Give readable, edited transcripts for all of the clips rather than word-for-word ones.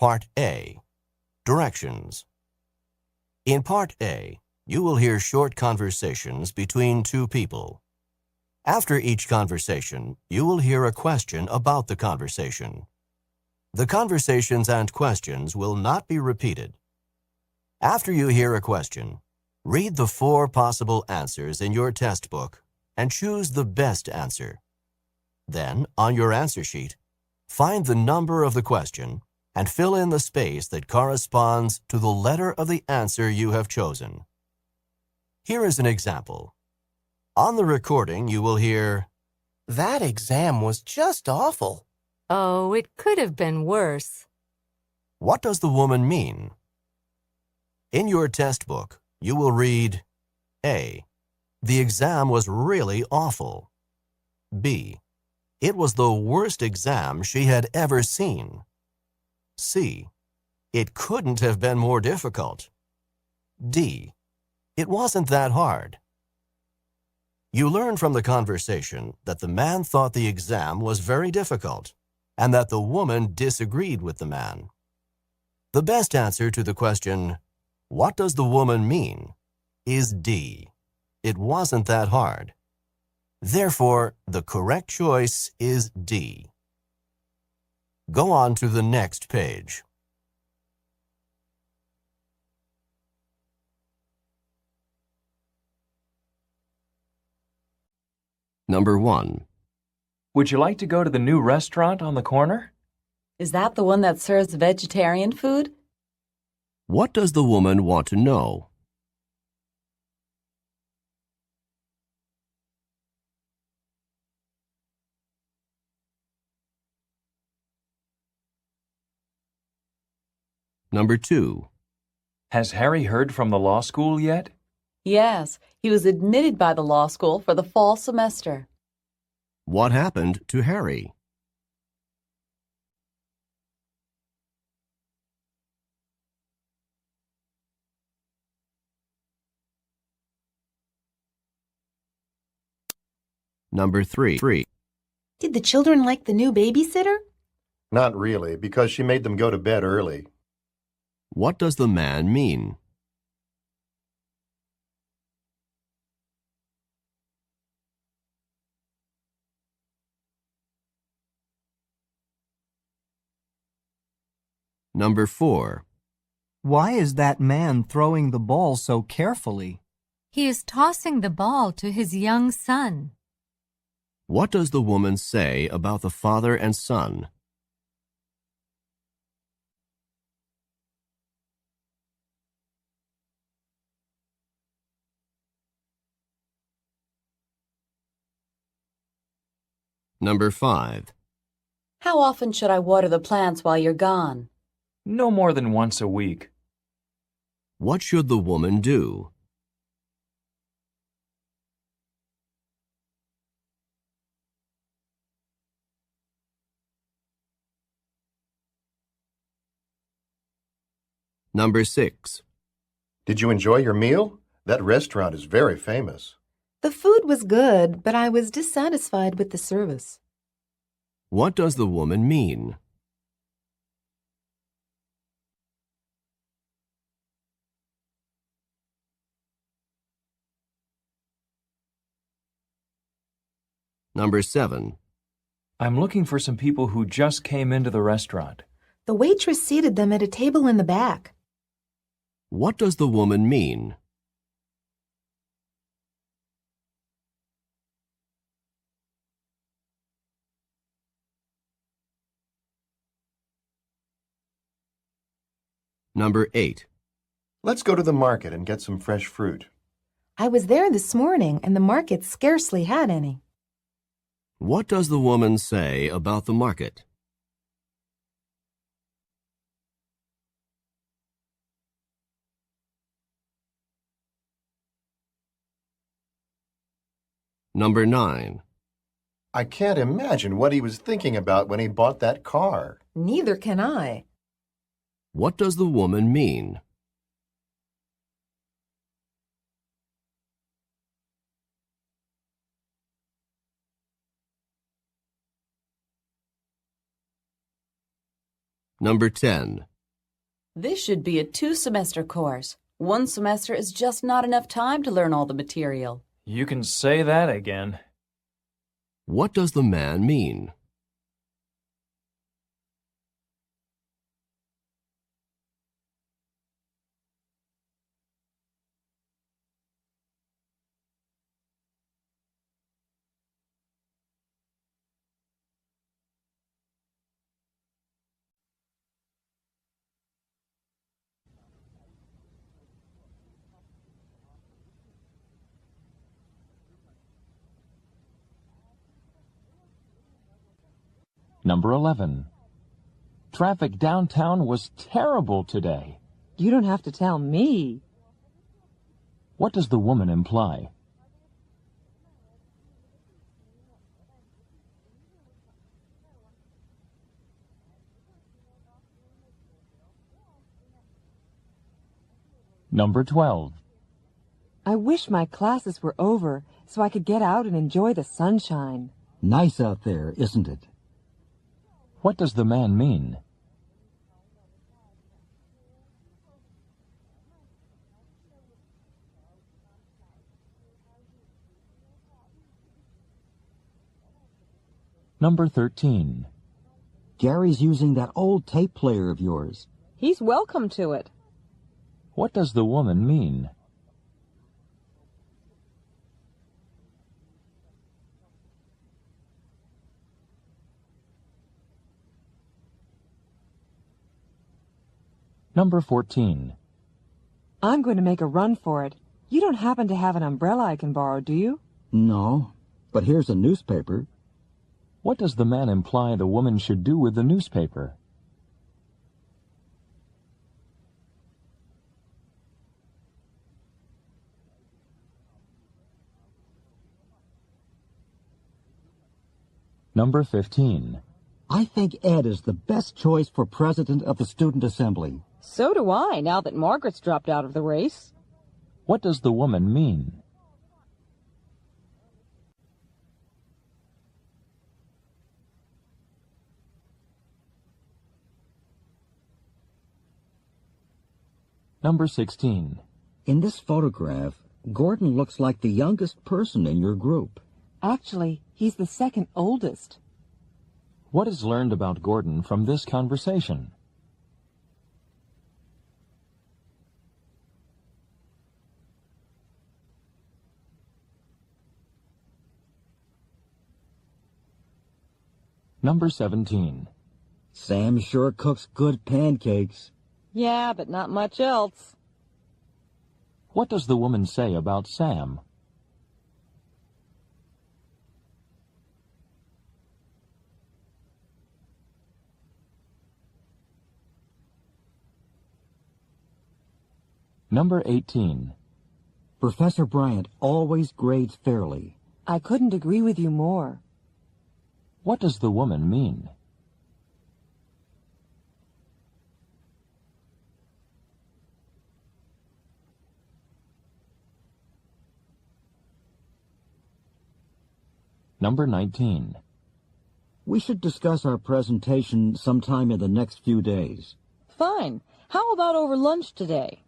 Part A. Directions. In Part A, you will hear short conversations between two people. After each conversation, you will hear a question about the conversation. The conversations and questions will not be repeated. After you hear a question, read the 4 possible answers in your test book and choose the best answer. Then, on your answer sheet, find the number of the question and fill in the space that corresponds to the letter of the answer you have chosen. Here is an example. On the recording, you will hear, "That exam was just awful." Oh, it could have been worse. What does the woman mean? In your test book, you will read, A. The exam was really awful. B. It was the worst exam she had ever seen. C. It couldn't have been more difficult. D. It wasn't that hard. You learn from the conversation that the man thought the exam was very difficult and that the woman disagreed with the man. The best answer to the question, "What does the woman mean?" is D. It wasn't that hard. Therefore, the correct choice is D. Go on to the next page. Number 1. Would you like to go to the new restaurant on the corner? Is that the one that serves vegetarian food? What does the woman want to know? Number 2. Has Harry heard from the law school yet? Yes, he was admitted by the law school for the fall semester. What happened to Harry? Number 3. Did the children like the new babysitter? Not really, because she made them go to bed early. What does the man mean? Number 4. Why is that man throwing the ball so carefully? He is tossing the ball to his young son. What does the woman say about the father and son? Number 5. How often should I water the plants while you're gone? No more than once a week. What should the woman do? Number 6. Did you enjoy your meal? That restaurant is very famous. The food was good, but I was dissatisfied with the service. What does the woman mean? Number 7. I'm looking for some people who just came into the restaurant. The waitress seated them at a table in the back. What does the woman mean? Number 8. Let's go to the market and get some fresh fruit. I was there this morning, and the market scarcely had any. What does the woman say about the market? Number 9. I can't imagine what he was thinking about when he bought that car. Neither can I. What does the woman mean? Number 10. This should be a 2-semester course. 1 semester is just not enough time to learn all the material. You can say that again. What does the man mean? Number 11. Traffic downtown was terrible today. You don't have to tell me. What does the woman imply? Number 12. I wish my classes were over so I could get out and enjoy the sunshine. Nice out there, isn't it? What does the man mean? Number 13. Gary's using that old tape player of yours. He's welcome to it. What does the woman mean? Number 14. I'm going to make a run for it. You don't happen to have an umbrella I can borrow, do you? No, but here's a newspaper. What does the man imply the woman should do with the newspaper? Number 15. I think Ed is the best choice for president of the student assembly. So do I, now that Margaret's dropped out of the race. What does the woman mean? Number 16. In this photograph, Gordon looks like the youngest person in your group. Actually, he's the second oldest. What is learned about Gordon from this conversation? Number 17. Sam sure cooks good pancakes. Yeah, but not much else. What does the woman say about Sam? Number 18. Professor Bryant always grades fairly. I couldn't agree with you more. What does the woman mean? Number 19. We should discuss our presentation sometime in the next few days. Fine. How about over lunch today?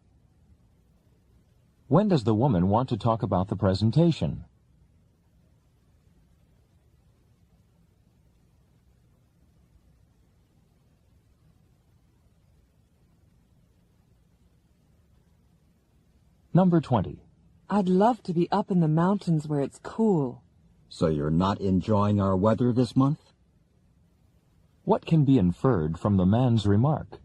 When does the woman want to talk about the presentation? Number 20. I'd love to be up in the mountains where it's cool. So you're not enjoying our weather this month? What can be inferred from the man's remark?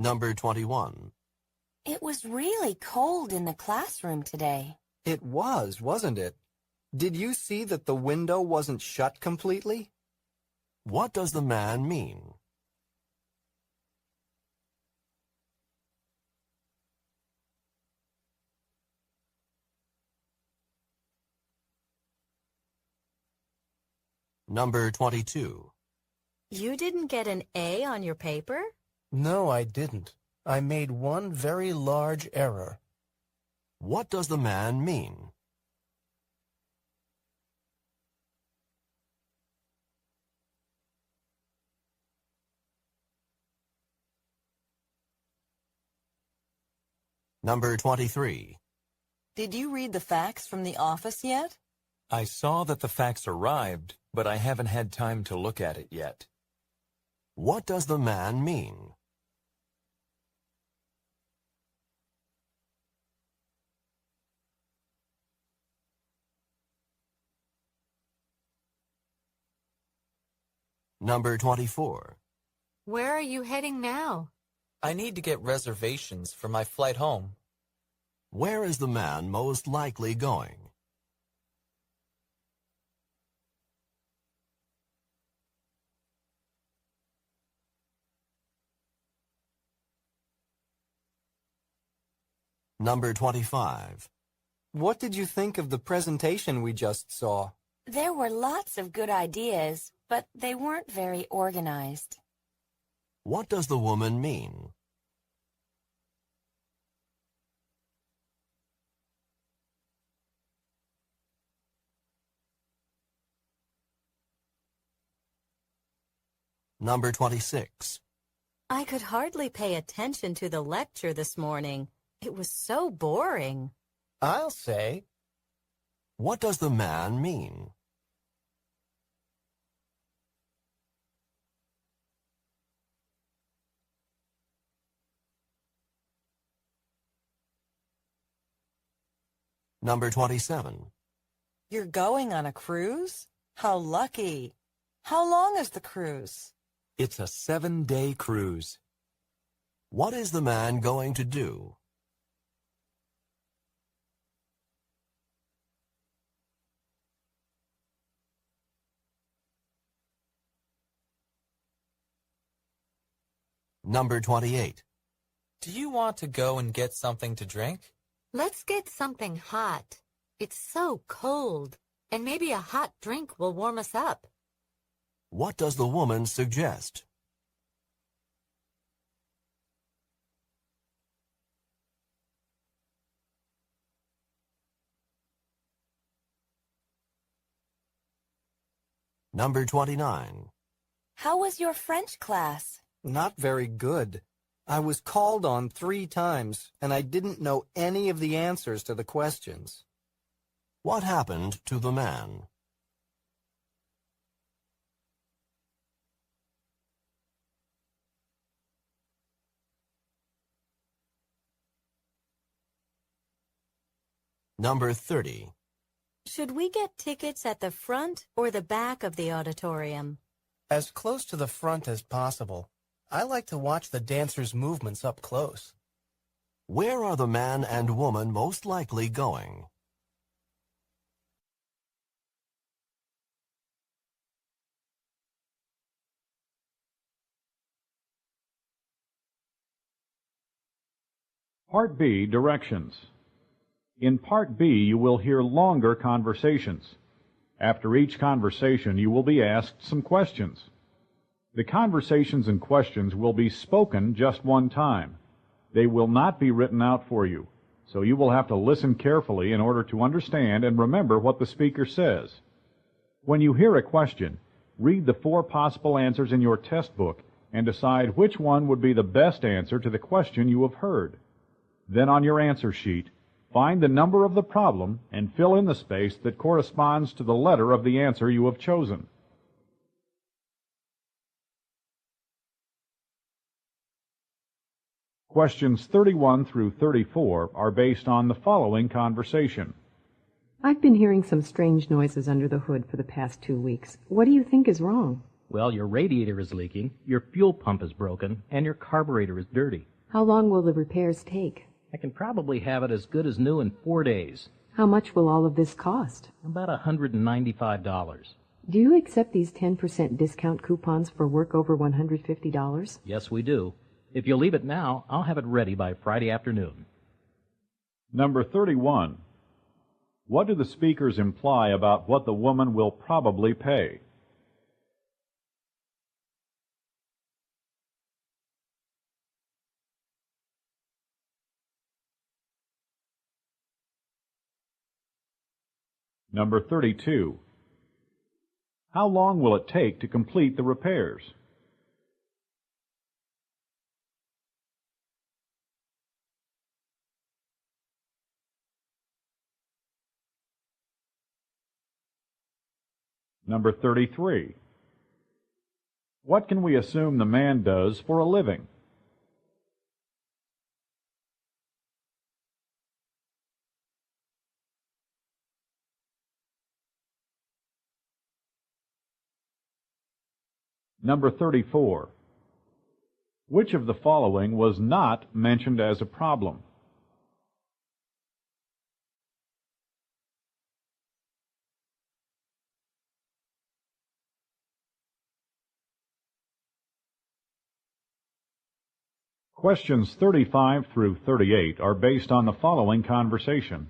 Number 21. It was really cold in the classroom today. It was, wasn't it? Did you see that the window wasn't shut completely? What does the man mean? Number 22. You didn't get an A on your paper? No, I didn't. I made one very large error. What does the man mean? Number 23. Did you read the fax from the office yet? I saw that the fax arrived, but I haven't had time to look at it yet. What does the man mean? Number 24. Where are you heading now? I need to get reservations for my flight home. Where is the man most likely going? Number 25. What did you think of the presentation we just saw? There were lots of good ideas, but they weren't very organized. What does the woman mean? Number 26. I could hardly pay attention to the lecture this morning. It was so boring. I'll say. What does the man mean? Number 27. You're going on a cruise? How lucky. How long is the cruise? It's a 7-day cruise. What is the man going to do? Number 28. Do you want to go and get something to drink? Let's get something hot. It's so cold, and maybe a hot drink will warm us up. What does the woman suggest? Number 29. How was your French class? Not very good. I was called on 3 times, and I didn't know any of the answers to the questions. What happened to the man? Number 30. Should we get tickets at the front or the back of the auditorium? As close to the front as possible. I like to watch the dancers' movements up close. Where are the man and woman most likely going? Part B, Directions. In Part B, you will hear longer conversations. After each conversation, you will be asked some questions. The conversations and questions will be spoken just one time. They will not be written out for you, so you will have to listen carefully in order to understand and remember what the speaker says. When you hear a question, read the 4 possible answers in your test book and decide which one would be the best answer to the question you have heard. Then on your answer sheet, find the number of the problem and fill in the space that corresponds to the letter of the answer you have chosen. Questions 31 through 34 are based on the following conversation. I've been hearing some strange noises under the hood for the past 2 weeks. What do you think is wrong? Well, your radiator is leaking, your fuel pump is broken, and your carburetor is dirty. How long will the repairs take? I can probably have it as good as new in 4 days. How much will all of this cost? About $195. Do you accept these 10% discount coupons for work over $150? Yes, we do. If you'll leave it now, I'll have it ready by Friday afternoon. Number 31. What do the speakers imply about what the woman will probably pay? Number 32. How long will it take to complete the repairs? Number 33. What can we assume the man does for a living? Number 34. Which of the following was not mentioned as a problem? Questions 35 through 38 are based on the following conversation.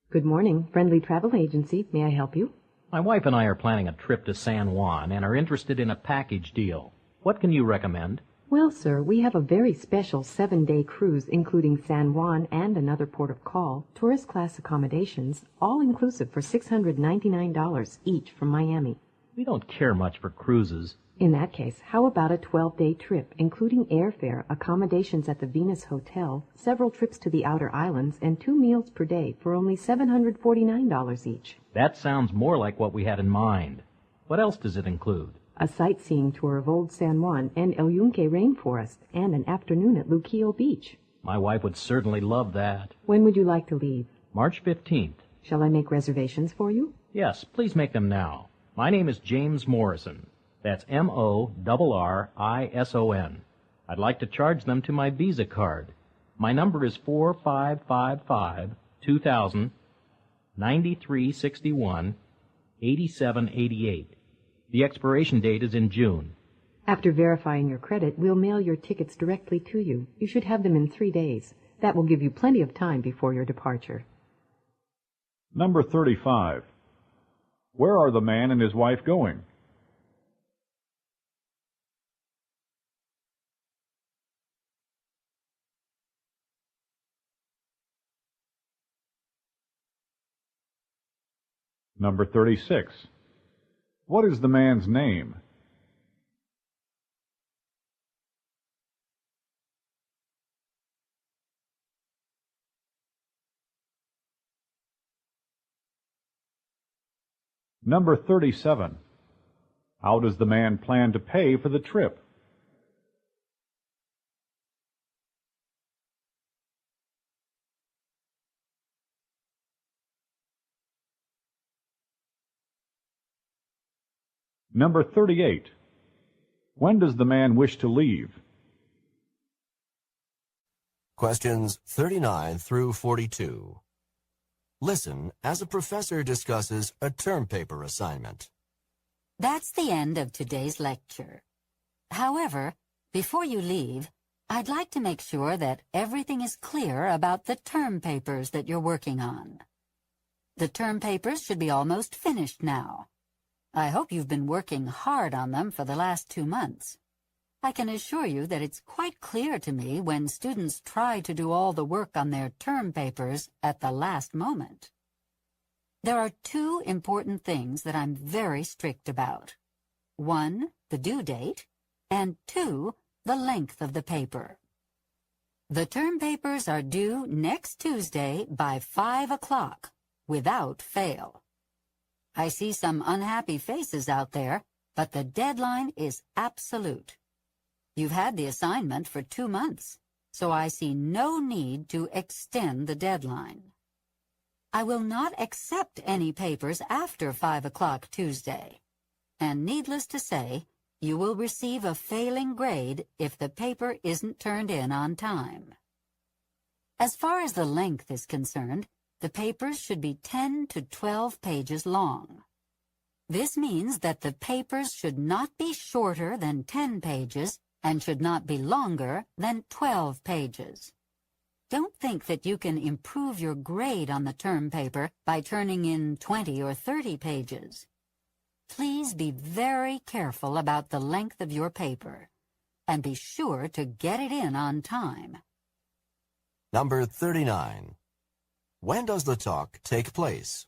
Good morning. Friendly Travel Agency. May I help you? My wife and I are planning a trip to San Juan and are interested in a package deal. What can you recommend? Well, sir, we have a very special 7-day cruise including San Juan and another port of call, tourist class accommodations, all inclusive for $699 each from Miami. We don't care much for cruises. In that case, how about a 12-day trip, including airfare, accommodations at the Venus Hotel, several trips to the outer islands, and 2 meals per day for only $749 each? That sounds more like what we had in mind. What else does it include? A sightseeing tour of Old San Juan and El Yunque Rainforest, and an afternoon at Luquillo Beach. My wife would certainly love that. When would you like to leave? March 15th. Shall I make reservations for you? Yes, please make them now. My name is James Morrison. That's M-O-R-R-I-S-O-N. I'd like to charge them to my Visa card. My number is 4555-2000, 9361, 8788. The expiration date is in June. After verifying your credit, we'll mail your tickets directly to you. You should have them in 3 days. That will give you plenty of time before your departure. Number 35. Where are the man and his wife going? Number 36. What is the man's name? Number 37. How does the man plan to pay for the trip? Number 38. When does the man wish to leave? Questions 39 through 42. Listen as a professor discusses a term paper assignment. That's the end of today's lecture. However, before you leave, I'd like to make sure that everything is clear about the term papers that you're working on. The term papers should be almost finished now. I hope you've been working hard on them for the last 2 months. I can assure you that it's quite clear to me when students try to do all the work on their term papers at the last moment. There are 2 important things that I'm very strict about. 1, the due date, and 2, the length of the paper. The term papers are due next Tuesday by 5 o'clock, without fail. I see some unhappy faces out there, but the deadline is absolute. You've had the assignment for 2 months, so I see no need to extend the deadline. I will not accept any papers after 5 o'clock Tuesday, and needless to say, you will receive a failing grade if the paper isn't turned in on time. As far as the length is concerned, the papers should be 10 to 12 pages long. This means that the papers should not be shorter than 10 pages and should not be longer than 12 pages. Don't think that you can improve your grade on the term paper by turning in 20 or 30 pages. Please be very careful about the length of your paper, and be sure to get it in on time. Number 39. When does the talk take place?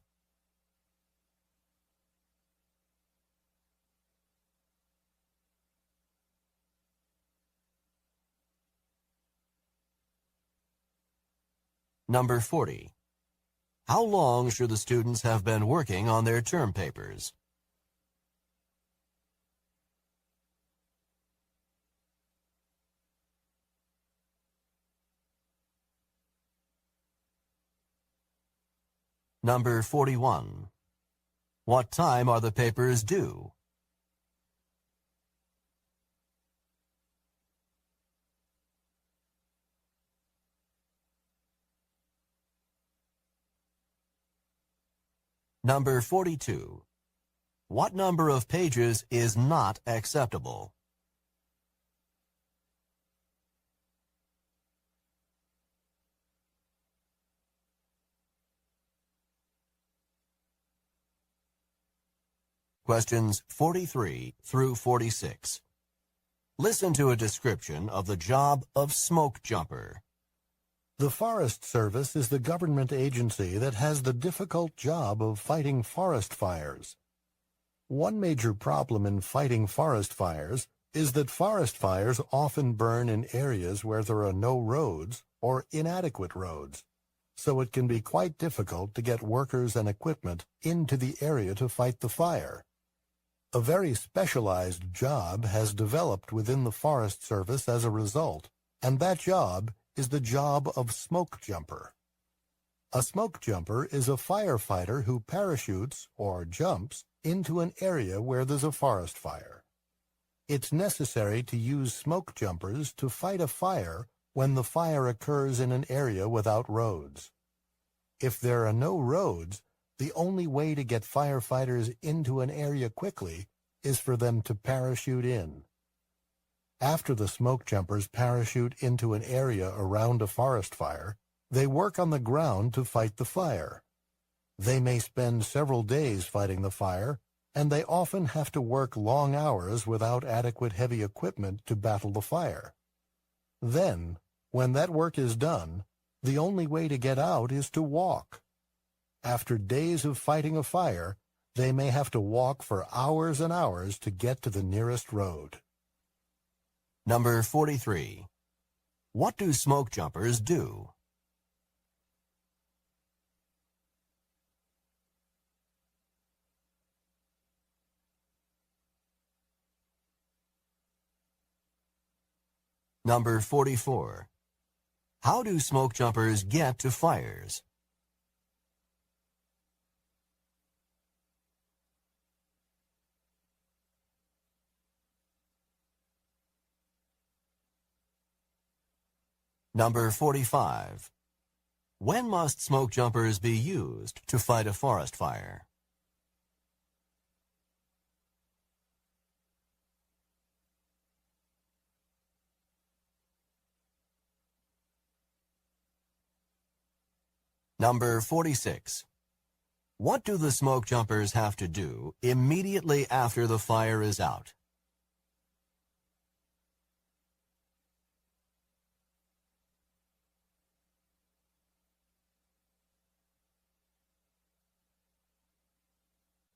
Number 40. How long should the students have been working on their term papers? Number 41. What time are the papers due? Number 42. What number of pages is not acceptable? Questions 43 through 46. Listen to a description of the job of smoke jumper. The Forest Service is the government agency that has the difficult job of fighting forest fires. One major problem in fighting forest fires is that forest fires often burn in areas where there are no roads or inadequate roads, so it can be quite difficult to get workers and equipment into the area to fight the fire. A very specialized job has developed within the Forest Service as a result, and that job is the job of smoke jumper. A smoke jumper is a firefighter who parachutes or jumps into an area where there's a forest fire. It's necessary to use smoke jumpers to fight a fire when the fire occurs in an area without roads. If there are no roads, the only way to get firefighters into an area quickly is for them to parachute in. After the smoke jumpers parachute into an area around a forest fire, they work on the ground to fight the fire. They may spend several days fighting the fire, and they often have to work long hours without adequate heavy equipment to battle the fire. Then, when that work is done, the only way to get out is to walk. After days of fighting a fire, they may have to walk for hours and hours to get to the nearest road. Number 43. What do smoke jumpers do? Number 44. How do smoke jumpers get to fires? Number 45. When must smoke jumpers be used to fight a forest fire? Number 46. What do the smoke jumpers have to do immediately after the fire is out?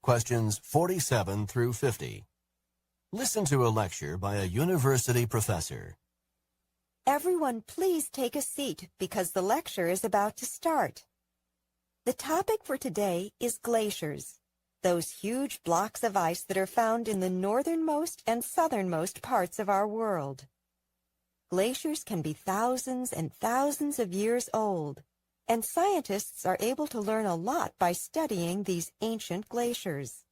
Questions 47 through 50. Listen to a lecture by a university professor. Everyone, please take a seat because the lecture is about to start. The topic for today is glaciers, those huge blocks of ice that are found in the northernmost and southernmost parts of our world. Glaciers can be thousands and thousands of years old, and scientists are able to learn a lot by studying these ancient glaciers.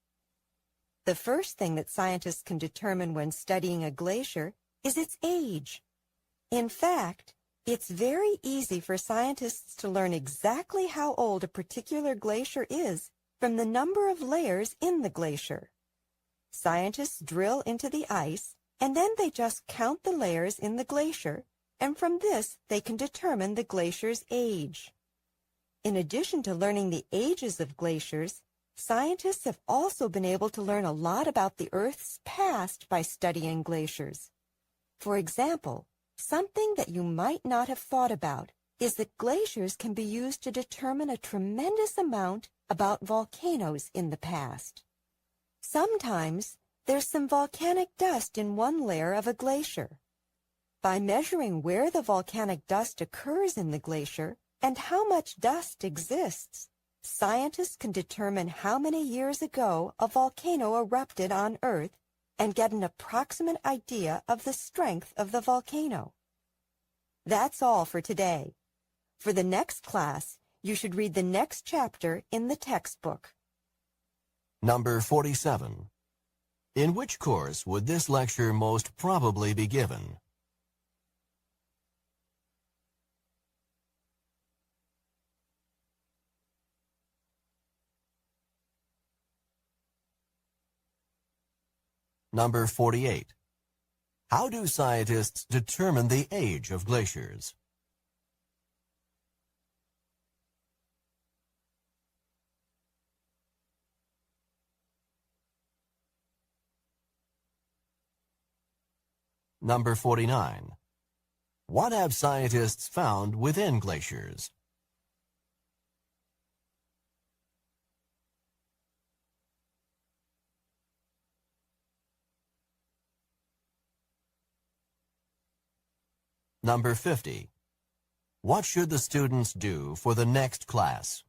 The first thing that scientists can determine when studying a glacier is its age. In fact, it's very easy for scientists to learn exactly how old a particular glacier is from the number of layers in the glacier. Scientists drill into the ice, and then they just count the layers in the glacier, and from this they can determine the glacier's age. In addition to learning the ages of glaciers, scientists have also been able to learn a lot about the Earth's past by studying glaciers. For example, something that you might not have thought about is that glaciers can be used to determine a tremendous amount about volcanoes in the past. Sometimes there's some volcanic dust in one layer of a glacier. By measuring where the volcanic dust occurs in the glacier and how much dust exists, scientists can determine how many years ago a volcano erupted on Earth and get an approximate idea of the strength of the volcano. That's all for today. For the next class, you should read the next chapter in the textbook. Number 47. In which course would this lecture most probably be given? Number 48. How do scientists determine the age of glaciers? Number 49. What have scientists found within glaciers? Number 50. What should the students do for the next class?